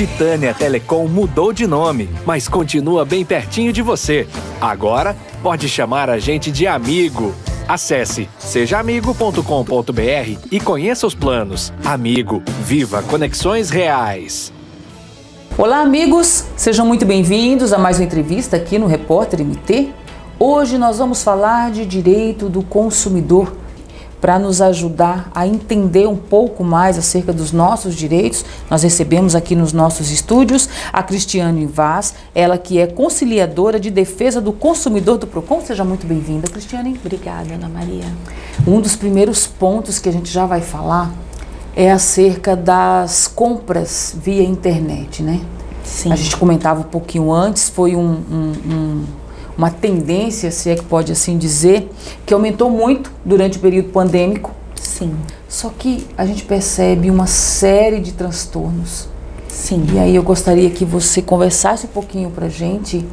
Titânia Telecom mudou de nome, mas continua bem pertinho de você. Agora, pode chamar a gente de amigo. Acesse sejaamigo.com.br e conheça os planos. Amigo, viva conexões reais. Olá, amigos! Sejam muito bem-vindos a mais uma entrevista aqui no Repórter MT. Hoje nós vamos falar de direito do consumidor. Para nos ajudar a entender um pouco mais acerca dos nossos direitos, nós recebemos aqui nos nossos estúdios a Cristiane Vaz, ela que é conciliadora de defesa do consumidor do Procon. Seja muito bem-vinda, Cristiane. Obrigada, Ana Maria. Um dos primeiros pontos que a gente já vai falar é acerca das compras via internet, né? Sim. A gente comentava um pouquinho antes, foi uma tendência, se é que pode assim dizer, que aumentou muito durante o período pandêmico. Sim. Só que a gente percebe uma série de transtornos. Sim. E aí eu gostaria que você conversasse um pouquinho pra gente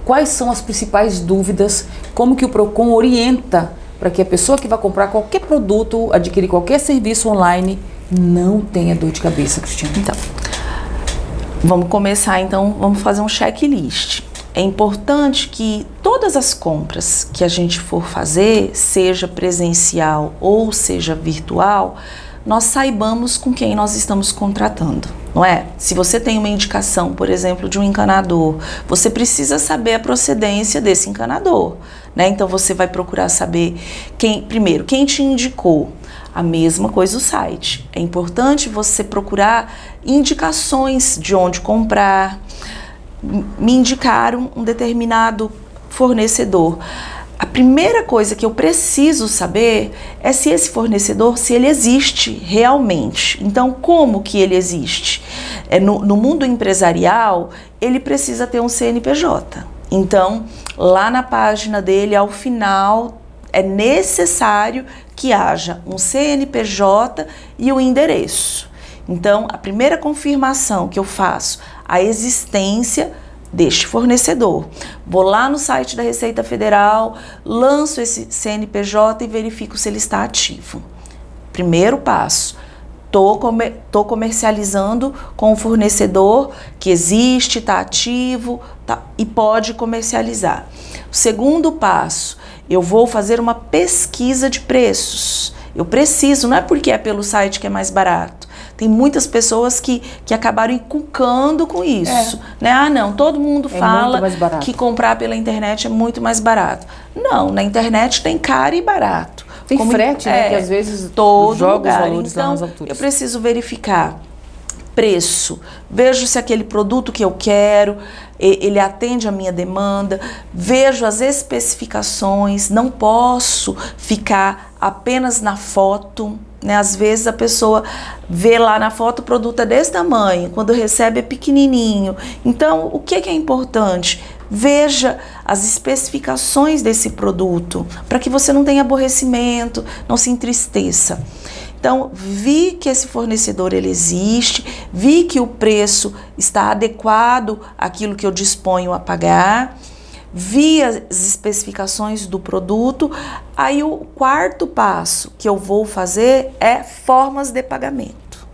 quais são as principais dúvidas, como que o Procon orienta para que a pessoa que vai comprar qualquer produto, adquirir qualquer serviço online, não tenha dor de cabeça, Cristiane. Então, vamos começar então, vamos fazer um checklist. É importante que todas as compras que a gente for fazer, seja presencial ou seja virtual, nós saibamos com quem nós estamos contratando, não é? Se você tem uma indicação, por exemplo, de um encanador, você precisa saber a procedência desse encanador, né? Então você vai procurar saber primeiro, quem te indicou. A mesma coisa o site. É importante você procurar indicações de onde comprar. Me indicaram um determinado fornecedor. A primeira coisa que eu preciso saber é se esse fornecedor, se ele existe realmente. Então, como que ele existe? No mundo empresarial, ele precisa ter um CNPJ. Então, lá na página dele, ao final, é necessário que haja um CNPJ e o endereço. Então, a primeira confirmação que eu faço, a existência deste fornecedor. Vou lá no site da Receita Federal, lanço esse CNPJ e verifico se ele está ativo. Primeiro passo, tô comercializando com um fornecedor que existe, está ativo e pode comercializar. O segundo passo, eu vou fazer uma pesquisa de preços. Eu preciso, não é porque é pelo site que é mais barato. Tem muitas pessoas que acabaram inculcando com isso. Né? Ah, não, todo mundo fala que comprar pela internet é muito mais barato. Não, na internet tem caro e barato. Tem frete, né? Que às vezes todo joga lugar. Os valores então, nas alturas. Eu preciso verificar preço. Vejo se aquele produto que eu quero, ele atende a minha demanda. Vejo as especificações. Não posso ficar apenas na foto. Né? Às vezes a pessoa vê lá na foto o produto é desse tamanho, quando recebe é pequenininho. Então, o que é importante? Veja as especificações desse produto, para que você não tenha aborrecimento, não se entristeça. Então, vi que esse fornecedor ele existe, vi que o preço está adequado àquilo que eu disponho a pagar, vi as especificações do produto. Aí o quarto passo que eu vou fazer é formas de pagamento.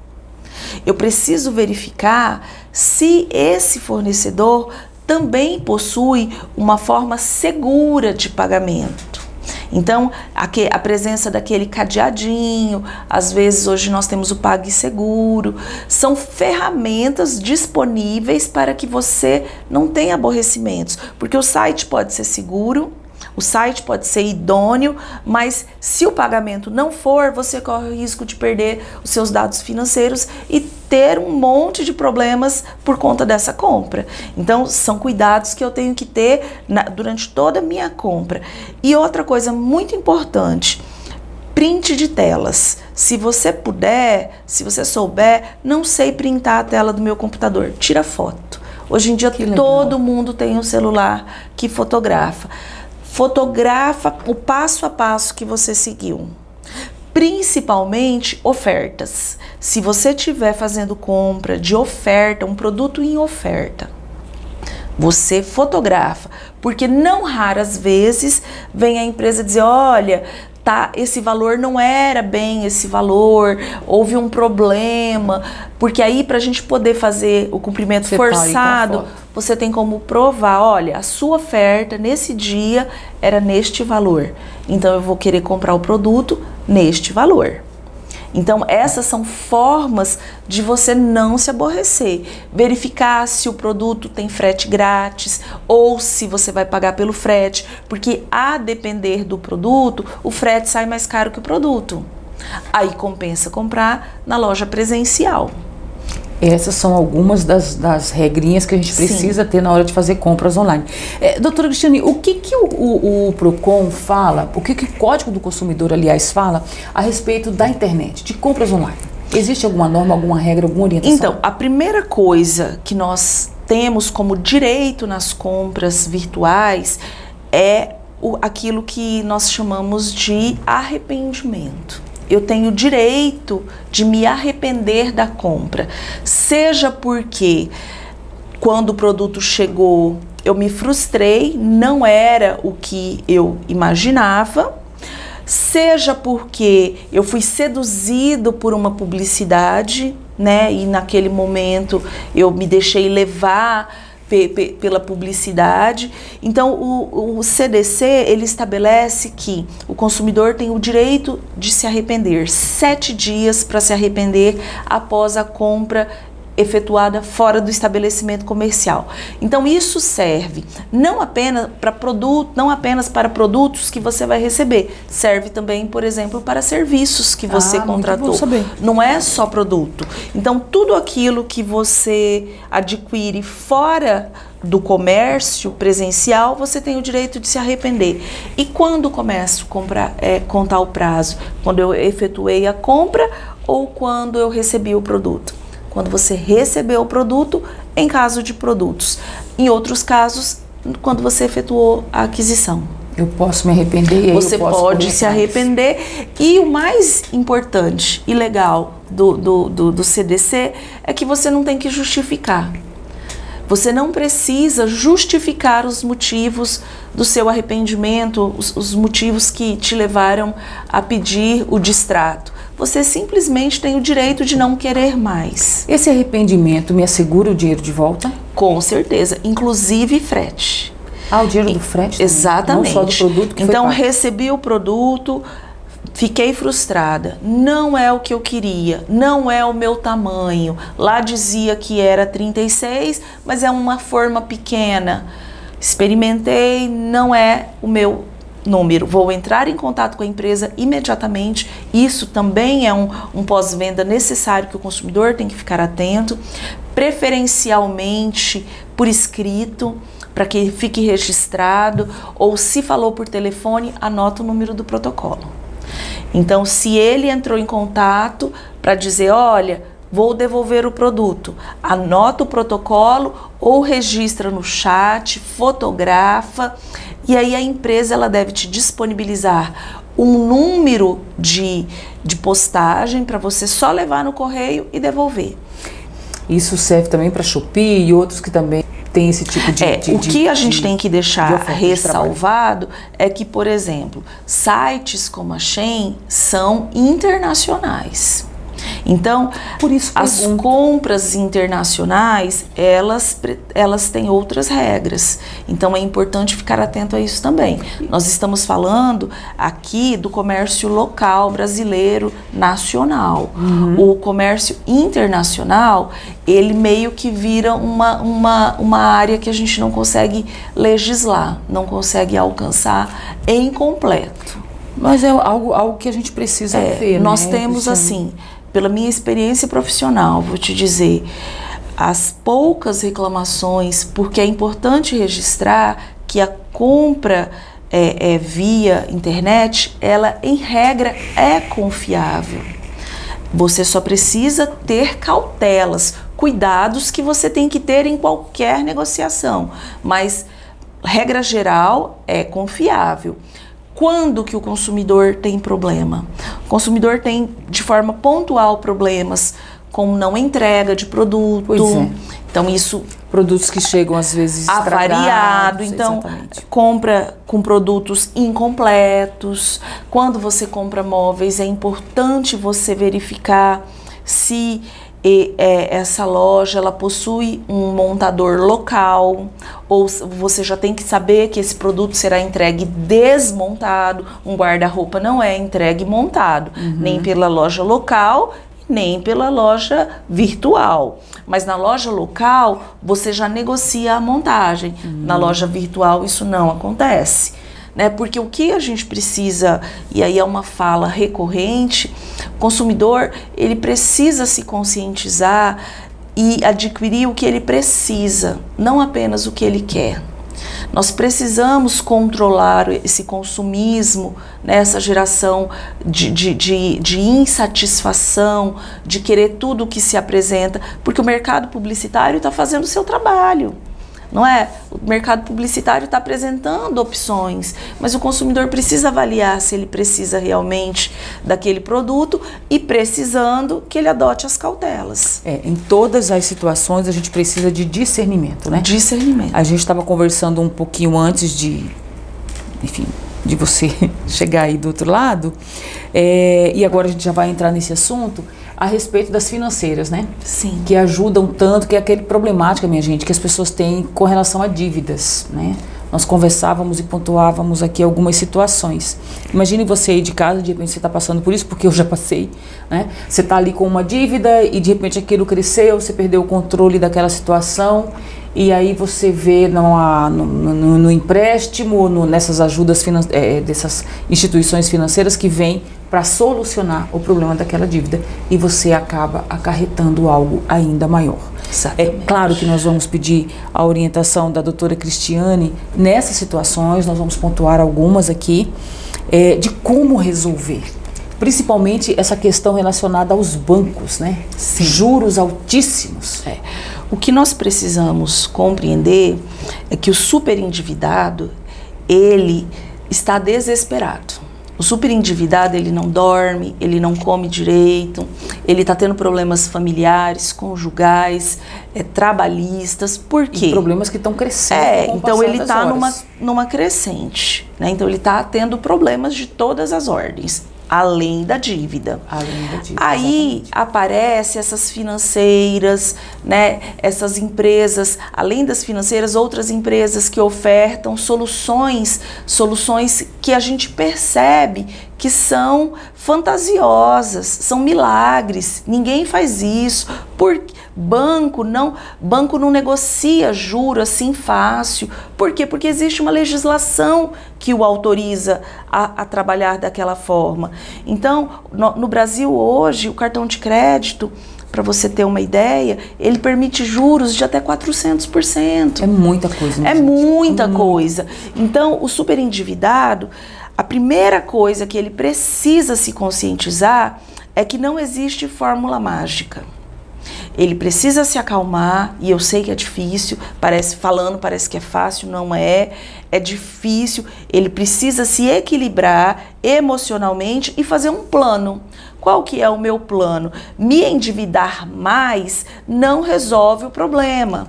Eu preciso verificar se esse fornecedor também possui uma forma segura de pagamento. Então, a presença daquele cadeadinho, às vezes hoje nós temos o PagSeguro, são ferramentas disponíveis para que você não tenha aborrecimentos, porque o site pode ser seguro, o site pode ser idôneo, mas se o pagamento não for, você corre o risco de perder os seus dados financeiros e ter um monte de problemas por conta dessa compra. Então, são cuidados que eu tenho que ter durante toda a minha compra. E outra coisa muito importante, print de telas. Se você puder, se você souber, não sei printar a tela do meu computador, tira foto. Hoje em dia todo mundo tem um celular que fotografa. Fotografa o passo a passo que você seguiu. Principalmente ofertas. Se você estiver fazendo compra de oferta, um produto em oferta, você fotografa, porque não raras vezes vem a empresa dizer, olha, tá, esse valor não era bem esse valor, houve um problema, porque aí para a gente poder fazer o cumprimento forçado, você tem como provar, olha, a sua oferta nesse dia era neste valor, então eu vou querer comprar o produto neste valor. Então, essas são formas de você não se aborrecer. Verificar se o produto tem frete grátis ou se você vai pagar pelo frete, porque a depender do produto, o frete sai mais caro que o produto. Aí compensa comprar na loja presencial. Essas são algumas das regrinhas que a gente precisa ter na hora de fazer compras online. Doutora Cristiane, o que o PROCON fala, o que o Código do Consumidor, aliás, fala a respeito da internet, de compras online? Existe alguma norma, alguma regra, alguma orientação? Então, a primeira coisa que nós temos como direito nas compras virtuais é aquilo que nós chamamos de arrependimento. Eu tenho direito de me arrepender da compra, seja porque quando o produto chegou eu me frustrei, não era o que eu imaginava, seja porque eu fui seduzido por uma publicidade, né, e naquele momento eu me deixei levar pela publicidade. Então o CDC ele estabelece que o consumidor tem o direito de se arrepender, 7 dias para se arrepender após a compra efetuada fora do estabelecimento comercial. Então isso serve não apenas para produtos que você vai receber, serve também, por exemplo, para serviços que você contratou. Não é só produto. Então tudo aquilo que você adquire fora do comércio presencial, você tem o direito de se arrepender. E quando começo a contar o prazo? Quando eu efetuei a compra ou quando eu recebi o produto? Quando você recebeu o produto, em caso de produtos. Em outros casos, quando você efetuou a aquisição. Eu posso me arrepender e aí você pode se arrepender. E o mais importante e legal do CDC é que você não tem que justificar. Você não precisa justificar os motivos do seu arrependimento, os motivos que te levaram a pedir o distrato. Você simplesmente tem o direito de não querer mais. Esse arrependimento me assegura o dinheiro de volta? Com certeza, inclusive frete. O dinheiro do frete também? Exatamente. Não só do produto que então, foi pago. Recebi o produto, fiquei frustrada, não é o que eu queria, não é o meu tamanho. Lá dizia que era 36, mas é uma forma pequena. Experimentei, não é o meu número. Vou entrar em contato com a empresa imediatamente. Isso também é um pós-venda necessário que o consumidor tem que ficar atento, preferencialmente por escrito, para que fique registrado, ou se falou por telefone, anota o número do protocolo. Então, se ele entrou em contato para dizer, olha, vou devolver o produto, anota o protocolo ou registra no chat, fotografa, e aí a empresa ela deve te disponibilizar um número de postagem para você só levar no correio e devolver. Isso serve também para Shopee e outros que também tem esse tipo de... O que a gente tem que deixar ressalvado é que, por exemplo, sites como a Shein são internacionais. Então, por isso as compras internacionais, elas têm outras regras. Então, é importante ficar atento a isso também. Nós estamos falando aqui do comércio local brasileiro nacional. O comércio internacional, ele meio que vira uma área que a gente não consegue legislar, não consegue alcançar em completo. Mas é algo que a gente precisa ver, nós né? temos assim... Pela minha experiência profissional, vou te dizer, as poucas reclamações, porque é importante registrar que a compra via internet, ela em regra é confiável. Você só precisa ter cautelas, cuidados que você tem que ter em qualquer negociação, mas regra geral é confiável. Quando que o consumidor tem problema? O consumidor tem de forma pontual problemas com não entrega de produto. Pois é. Então isso... Produtos que chegam às vezes avariado, estragados, então exatamente. compra com produtos incompletos. Quando você compra móveis, é importante você verificar se essa loja ela possui um montador local, ou você já tem que saber que esse produto será entregue desmontado. Um guarda-roupa não é entregue montado, nem pela loja local, nem pela loja virtual. Mas na loja local, você já negocia a montagem. Na loja virtual, isso não acontece. Né? Porque o que a gente precisa, e aí é uma fala recorrente, o consumidor, ele precisa se conscientizar e adquirir o que ele precisa, não apenas o que ele quer. Nós precisamos controlar esse consumismo, né, essa geração de insatisfação, de querer tudo o que se apresenta, porque o mercado publicitário está fazendo o seu trabalho, não é? O mercado publicitário está apresentando opções, mas o consumidor precisa avaliar se ele precisa realmente daquele produto e, precisando, que ele adote as cautelas. Em todas as situações a gente precisa de discernimento, né? Discernimento. A gente estava conversando um pouquinho antes de, enfim, de você chegar aí do outro lado, e agora a gente já vai entrar nesse assunto, a respeito das financeiras, né? Sim. Que ajudam tanto, que é aquele problemática, minha gente, que as pessoas têm com relação a dívidas, né? Nós conversávamos e pontuávamos aqui algumas situações. Imagine você aí de casa, de repente você está passando por isso, porque eu já passei, né? Você está ali com uma dívida e de repente aquilo cresceu, você perdeu o controle daquela situação e aí você vê no empréstimo, nessas ajudas dessas instituições financeiras que vêm para solucionar o problema daquela dívida e você acaba acarretando algo ainda maior. Exatamente. É claro que nós vamos pedir a orientação da doutora Cristiane nessas situações, nós vamos pontuar algumas aqui, de como resolver. Principalmente essa questão relacionada aos bancos, né? Sim. Juros altíssimos. O que nós precisamos compreender é que o superendividado, ele está desesperado. O superendividado, ele não dorme, ele não come direito, ele está tendo problemas familiares, conjugais, trabalhistas. Por quê? E problemas que estão crescendo. Então ele está numa crescente, né? Então ele está tendo problemas de todas as ordens, além da dívida. Aí aparecem essas financeiras, né? Essas empresas, além das financeiras, outras empresas que ofertam soluções que a gente percebe que são fantasiosas, são milagres. Ninguém faz isso. Banco não negocia juro assim fácil. Por quê? Porque existe uma legislação que o autoriza a trabalhar daquela forma. Então, no Brasil hoje, o cartão de crédito, para você ter uma ideia, ele permite juros de até 400%. É muita coisa. É muita coisa. Então, o superendividado, a primeira coisa que ele precisa se conscientizar é que não existe fórmula mágica. Ele precisa se acalmar, e eu sei que é difícil, parece que é fácil, não é difícil. Ele precisa se equilibrar emocionalmente e fazer um plano. Qual que é o meu plano? Me endividar mais não resolve o problema.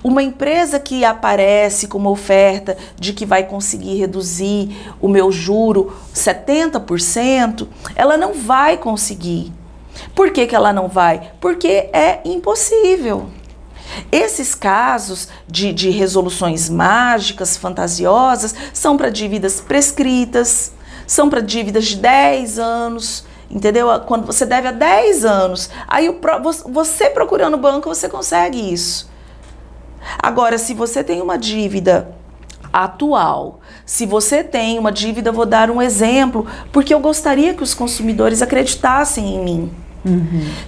Uma empresa que aparece com uma oferta de que vai conseguir reduzir o meu juro 70%, ela não vai conseguir. Por que ela não vai? Porque é impossível. Esses casos de resoluções mágicas, fantasiosas, são para dívidas prescritas, são para dívidas de 10 anos, entendeu? Quando você deve há 10 anos, aí você procurando o banco, você consegue isso. Agora, se você tem uma dívida atual, se você tem uma dívida, vou dar um exemplo, porque eu gostaria que os consumidores acreditassem em mim.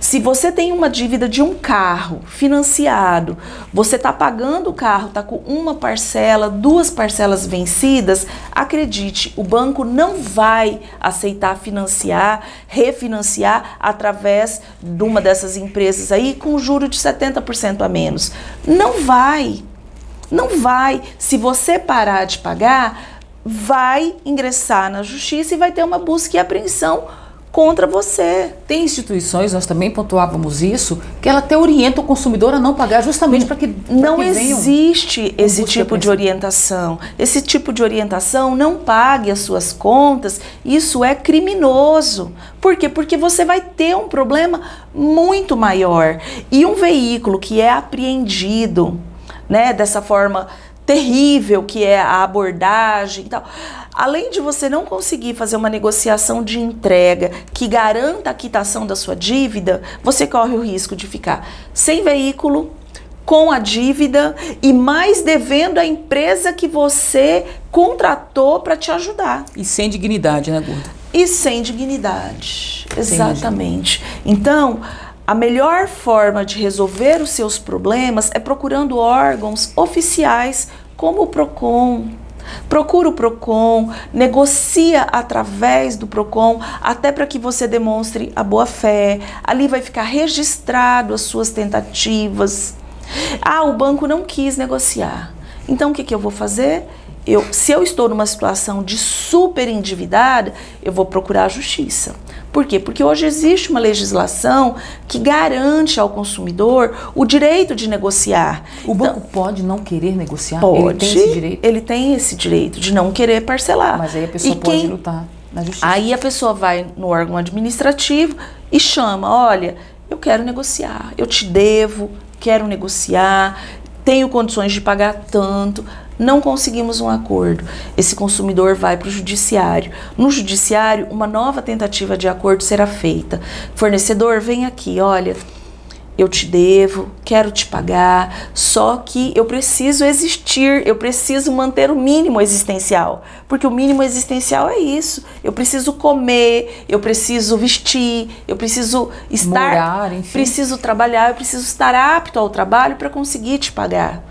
Se você tem uma dívida de um carro financiado, você está pagando o carro, está com uma parcela, 2 parcelas vencidas, acredite, o banco não vai aceitar refinanciar através de uma dessas empresas aí com juro de 70% a menos. Não vai. Não vai. Se você parar de pagar, vai ingressar na justiça e vai ter uma busca e apreensão contra você. Tem instituições, nós também pontuávamos isso, que ela até orienta o consumidor a não pagar justamente para que não existe esse tipo de orientação. Esse tipo de orientação, não pague as suas contas, isso é criminoso. Por quê? Porque você vai ter um problema muito maior. E um veículo que é apreendido, né, dessa forma terrível que é a abordagem e tal, além de você não conseguir fazer uma negociação de entrega que garanta a quitação da sua dívida, você corre o risco de ficar sem veículo, com a dívida e mais devendo a empresa que você contratou para te ajudar. E sem dignidade, né, Gorda? E sem dignidade, exatamente. Então, a melhor forma de resolver os seus problemas é procurando órgãos oficiais como o PROCON. Procura o PROCON, negocia através do PROCON, até para que você demonstre a boa-fé. Ali vai ficar registrado as suas tentativas. Ah, o banco não quis negociar. Então, o que eu vou fazer? Se eu estou numa situação de super endividada, eu vou procurar a justiça. Por quê? Porque hoje existe uma legislação que garante ao consumidor o direito de negociar. O banco pode não querer negociar? Pode. Ele tem esse direito? Ele tem esse direito de não querer parcelar. Mas aí a pessoa pode lutar na justiça. Aí a pessoa vai no órgão administrativo e chama, olha, eu quero negociar, eu te devo, quero negociar, tenho condições de pagar tanto. Não conseguimos um acordo. Esse consumidor vai para o judiciário. No judiciário, uma nova tentativa de acordo será feita. Fornecedor, vem aqui, olha, eu te devo, quero te pagar, só que eu preciso existir, eu preciso manter o mínimo existencial. Porque o mínimo existencial é isso. Eu preciso comer, eu preciso vestir, eu preciso estar... morar, enfim. Preciso trabalhar, eu preciso estar apto ao trabalho para conseguir te pagar.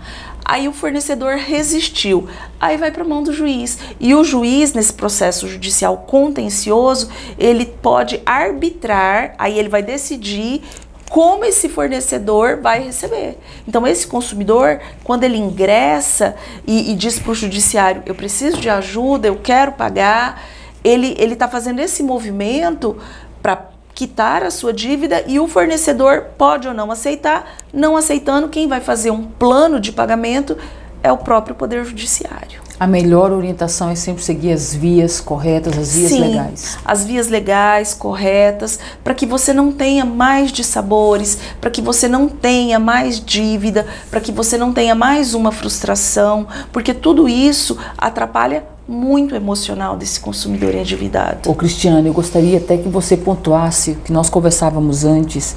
Aí o fornecedor resistiu, aí vai para a mão do juiz. E o juiz, nesse processo judicial contencioso, ele pode arbitrar, aí ele vai decidir como esse fornecedor vai receber. Então esse consumidor, quando ele ingressa e diz para o judiciário, eu preciso de ajuda, eu quero pagar, ele está fazendo esse movimento para quitar a sua dívida e o fornecedor pode ou não aceitar. Não aceitando, quem vai fazer um plano de pagamento é o próprio Poder Judiciário. A melhor orientação é sempre seguir as vias corretas, as vias legais. As vias legais, corretas, para que você não tenha mais dissabores, para que você não tenha mais dívida, para que você não tenha mais uma frustração, porque tudo isso atrapalha muito o emocional desse consumidor endividado. Ô Cristiane, eu gostaria até que você pontuasse, que nós conversávamos antes,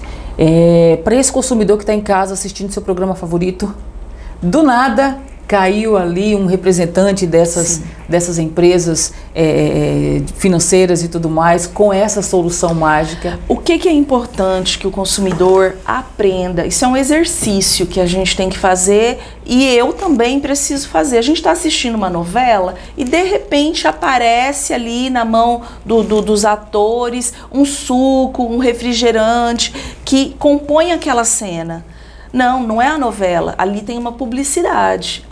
para esse consumidor que está em casa assistindo seu programa favorito, do nada caiu ali um representante dessas empresas financeiras e tudo mais, com essa solução mágica. O que é importante que o consumidor aprenda? Isso é um exercício que a gente tem que fazer e eu também preciso fazer. A gente está assistindo uma novela e de repente aparece ali na mão dos atores um suco, um refrigerante que compõe aquela cena. Não, não é a novela, ali tem uma publicidade,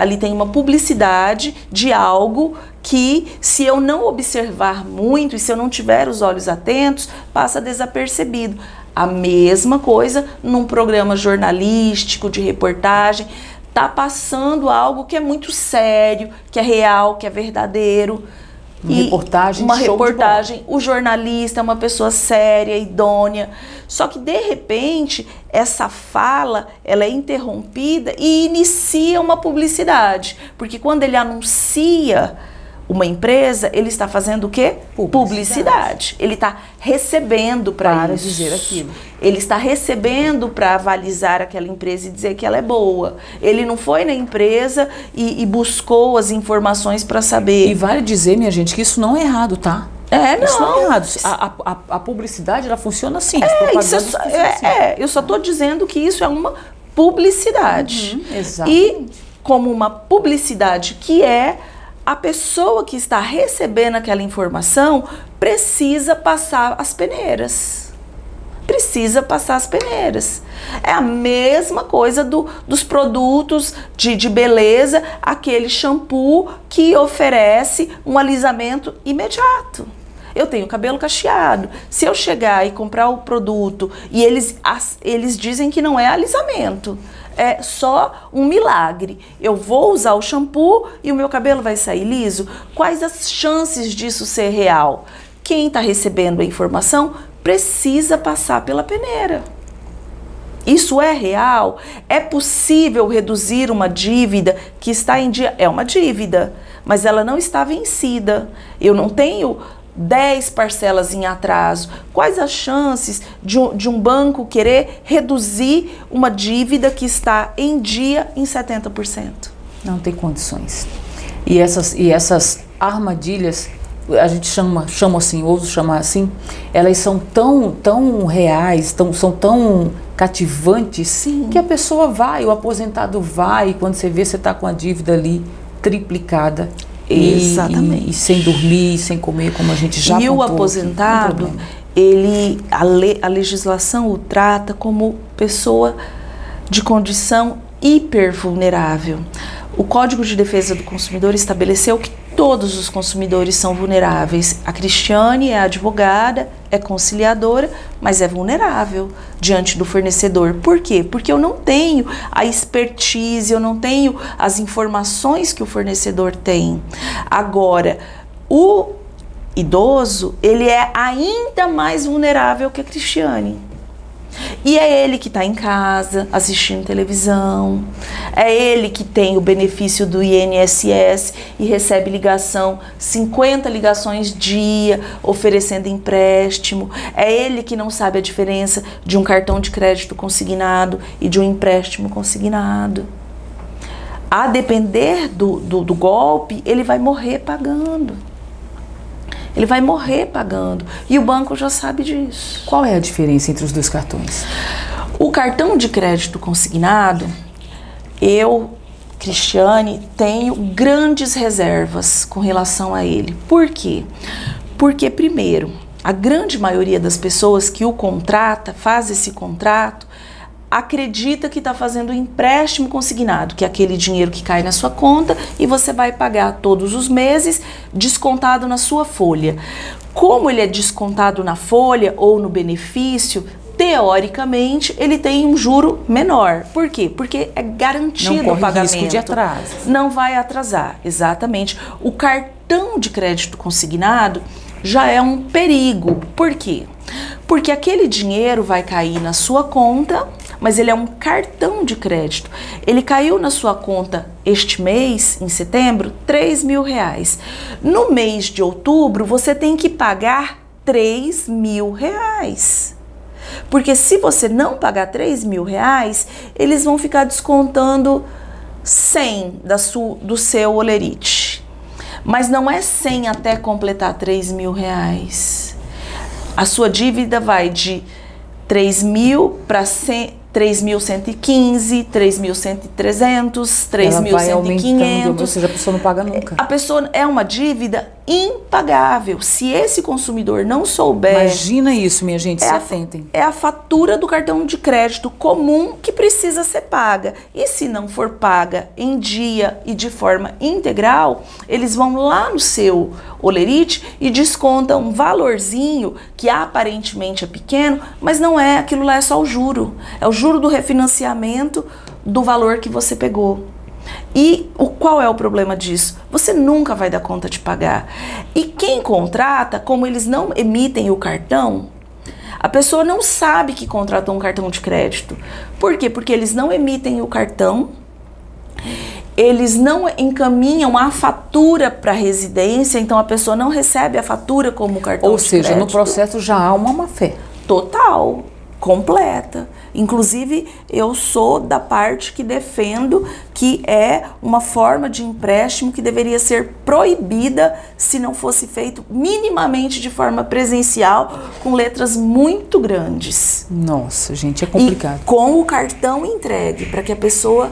de algo que, se eu não observar muito e se eu não tiver os olhos atentos, passa desapercebido. A mesma coisa num programa jornalístico, de reportagem, tá passando algo que é muito sério, que é real, que é verdadeiro. Uma reportagem, o jornalista é uma pessoa séria, idônea, só que de repente essa fala ela é interrompida e inicia uma publicidade, porque quando ele anuncia uma empresa, ele está fazendo o quê? Publicidade. Ele está recebendo para dizer aquilo. Ele está recebendo para avalizar aquela empresa e dizer que ela é boa. Ele não foi na empresa e buscou as informações para saber. E vale dizer, minha gente, que isso não é errado, tá? Não. Isso não é errado. A publicidade, ela funciona assim. Eu só estou dizendo que isso é uma publicidade. Exato. E como uma publicidade que a pessoa que está recebendo aquela informação precisa passar as peneiras. É a mesma coisa dos produtos de beleza, aquele shampoo que oferece um alisamento imediato. eu tenho cabelo cacheado. Se eu chegar e comprar o produto e eles dizem que não é alisamento, é só um milagre. Eu vou usar o shampoo e o meu cabelo vai sair liso? Quais as chances disso ser real? Quem está recebendo a informação precisa passar pela peneira. Isso é real? É possível reduzir uma dívida que está em dia? É uma dívida, mas ela não está vencida. Eu não tenho 10 parcelas em atraso. Quais as chances de um banco querer reduzir uma dívida que está em dia em 70%? Não tem condições. E essas armadilhas, a gente chama assim, ouso chamar assim, elas são tão reais, são tão cativantes. Sim. Que a pessoa vai, o aposentado vai, e quando você vê, você está com a dívida ali triplicada. Exatamente. E sem dormir, sem comer, como a gente já E o aposentado, a legislação o trata como pessoa de condição hipervulnerável. O Código de Defesa do Consumidor estabeleceu que todos os consumidores são vulneráveis. A Cristiane é advogada, é conciliadora, mas é vulnerável diante do fornecedor. Por quê? Porque eu não tenho a expertise, eu não tenho as informações que o fornecedor tem. Agora, o idoso, ele é ainda mais vulnerável que a Cristiane. E é ele que está em casa assistindo televisão, é ele que tem o benefício do INSS e recebe ligação, 50 ligações dia oferecendo empréstimo, é ele que não sabe a diferença de um cartão de crédito consignado e de um empréstimo consignado. A depender do golpe, ele vai morrer pagando. Ele vai morrer pagando. E o banco já sabe disso. Qual é a diferença entre os dois cartões? O cartão de crédito consignado, eu, Cristiane, tenho grandes reservas com relação a ele. Por quê? Porque, primeiro, a grande maioria das pessoas que o contrata, faz esse contrato, acredita que está fazendo um empréstimo consignado, que é aquele dinheiro que cai na sua conta e você vai pagar todos os meses descontado na sua folha. Como ele é descontado na folha ou no benefício, teoricamente ele tem um juro menor. Por quê? Porque é garantido o pagamento. Risco de atraso. Não vai atrasar, exatamente. O cartão de crédito consignado já é um perigo. Por quê? Porque aquele dinheiro vai cair na sua conta, mas ele é um cartão de crédito. Ele caiu na sua conta este mês, em setembro, R$3.000. No mês de outubro, você tem que pagar R$3.000. Porque se você não pagar R$3.000, eles vão ficar descontando 100 do seu holerite. Mas não é 100 até completar R$3.000. A sua dívida vai de 3.000 para 3.115, 3.300, 3.500. Ou seja, a pessoa não paga nunca. A pessoa é uma dívida impagável. Se esse consumidor não souber... Imagina isso, minha gente, se atentem. É a fatura do cartão de crédito comum que precisa ser paga. E se não for paga em dia e de forma integral, eles vão lá no seu holerite e descontam um valorzinho que aparentemente é pequeno, mas não é, aquilo lá é só o juro. É o juro do refinanciamento do valor que você pegou. E qual é o problema disso? Você nunca vai dar conta de pagar. E quem contrata, como eles não emitem o cartão, a pessoa não sabe que contratou um cartão de crédito. Por quê? Porque eles não emitem o cartão, eles não encaminham a fatura para a residência, então a pessoa não recebe a fatura como cartão de crédito. Ou seja, no processo já há uma má-fé. Total, completa. Inclusive, eu sou da parte que defendo que é uma forma de empréstimo que deveria ser proibida se não fosse feito minimamente de forma presencial, com letras muito grandes. Nossa, gente, é complicado. E com o cartão entregue, para que a pessoa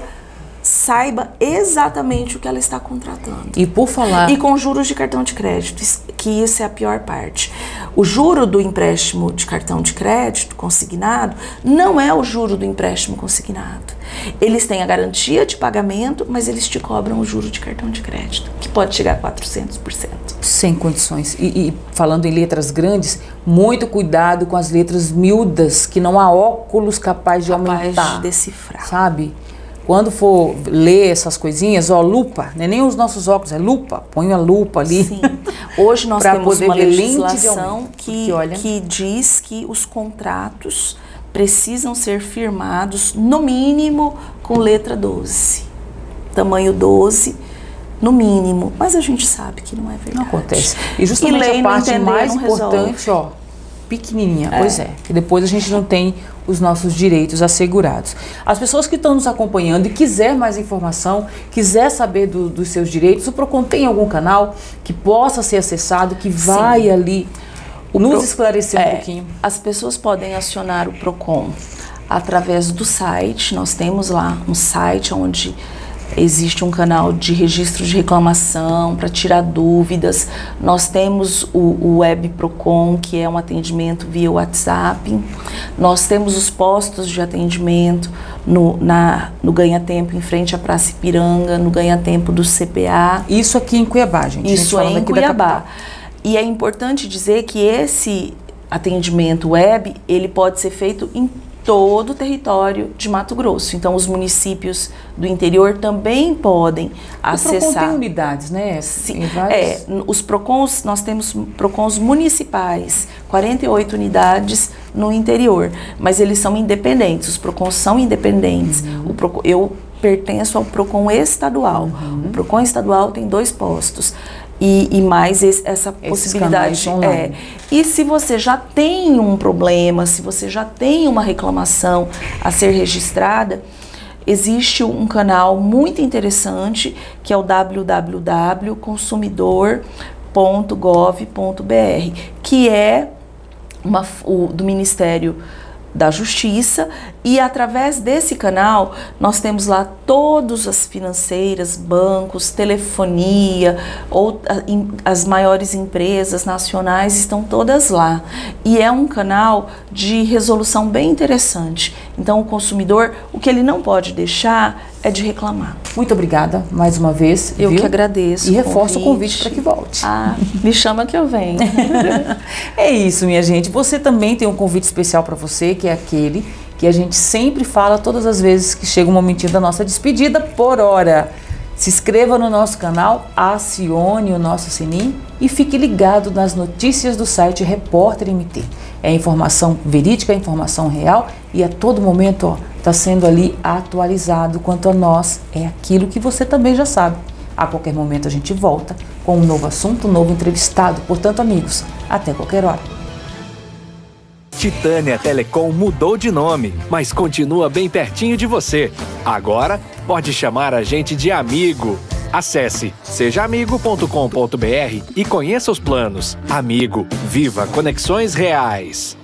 saiba exatamente o que ela está contratando. E por falar... E com juros de cartão de crédito, que isso é a pior parte. O juro do empréstimo de cartão de crédito consignado não é o juro do empréstimo consignado. Eles têm a garantia de pagamento, mas eles te cobram o juro de cartão de crédito, que pode chegar a 400%. Sem condições. E falando em letras grandes, muito cuidado com as letras miúdas, que não há óculos capaz de aumentar. De decifrar. Sabe? Quando for ler essas coisinhas, ó, lupa, não é nem os nossos óculos, é lupa, põe a lupa ali. Sim. Hoje nós temos uma legislação olha, que diz que os contratos precisam ser firmados, no mínimo, com letra 12. Tamanho 12, no mínimo. Mas a gente sabe que não é verdade. Não acontece. E justamente a parte mais importante, ó, pequenininha, pois é, que depois a gente não tem os nossos direitos assegurados. As pessoas que estão nos acompanhando e quiser mais informação, quiser saber dos seus direitos, o Procon tem algum canal que possa ser acessado, que vai ali nos esclarecer um pouquinho? As pessoas podem acionar o Procon através do site. Nós temos lá um site onde existe um canal de registro de reclamação para tirar dúvidas. Nós temos o Web Procon, que é um atendimento via WhatsApp. Nós temos os postos de atendimento no Ganha Tempo, em frente à Praça Ipiranga, no Ganha Tempo do CPA. Isso aqui em Cuiabá, gente. Isso é em Cuiabá. E é importante dizer que esse atendimento web, ele pode ser feito em todo o território de Mato Grosso. Então, os municípios do interior também podem acessar. O Procon tem unidades, né? Sim. Os Procons, nós temos Procons municipais, 48 unidades no interior, mas eles são independentes, os Procons são independentes. Eu pertenço ao Procon estadual. O Procon estadual tem 2 postos. E mais essa possibilidade. E se você já tem um problema, se você já tem uma reclamação a ser registrada, existe um canal muito interessante, que é o www.consumidor.gov.br, que é do Ministério da Justiça, e através desse canal nós temos lá todas as financeiras, bancos, telefonia, ou as maiores empresas nacionais estão todas lá. E é um canal de resolução bem interessante. Então o consumidor, o que ele não pode deixar é de reclamar. Muito obrigada mais uma vez. Eu que agradeço. E reforço o convite para que volte. Me chama que eu venho. É isso, minha gente. Você também tem um convite especial para você, que é aquele que a gente sempre fala todas as vezes que chega um momentinho da nossa despedida por hora. Se inscreva no nosso canal, acione o nosso sininho e fique ligado nas notícias do site Repórter MT. É informação verídica, informação real e a todo momento está sendo ali atualizado quanto a nós. É aquilo que você também já sabe. A qualquer momento a gente volta com um novo assunto, um novo entrevistado. Portanto, amigos, até qualquer hora. Titânia Telecom mudou de nome, mas continua bem pertinho de você. Agora, pode chamar a gente de amigo. Acesse sejaamigo.com.br e conheça os planos. Amigo, viva conexões reais.